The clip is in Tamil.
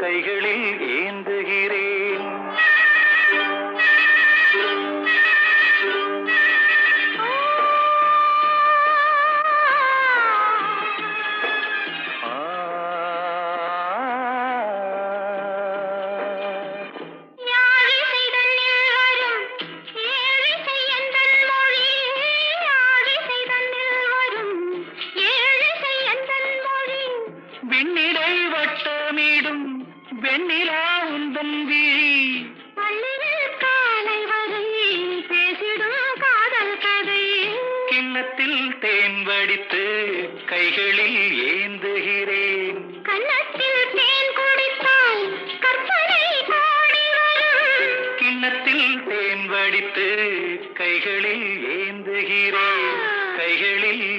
கைகளில் ஏந்துகிறேன். வெண்ணிலை வட்டமிடும் வெண்ணிலா உந்தன் விழி காலை வரை பேசிடும் காதல் கதை. கிண்ணத்தில் தேன் வடித்து கைகளில் ஏந்துகிறேன். கன்னத்தில் தேன் குடித்தால் கற்பனை பாடி வரும். கிண்ணத்தில் தேன் வடித்து கைகளில் ஏந்துகிறேன். கைகளில்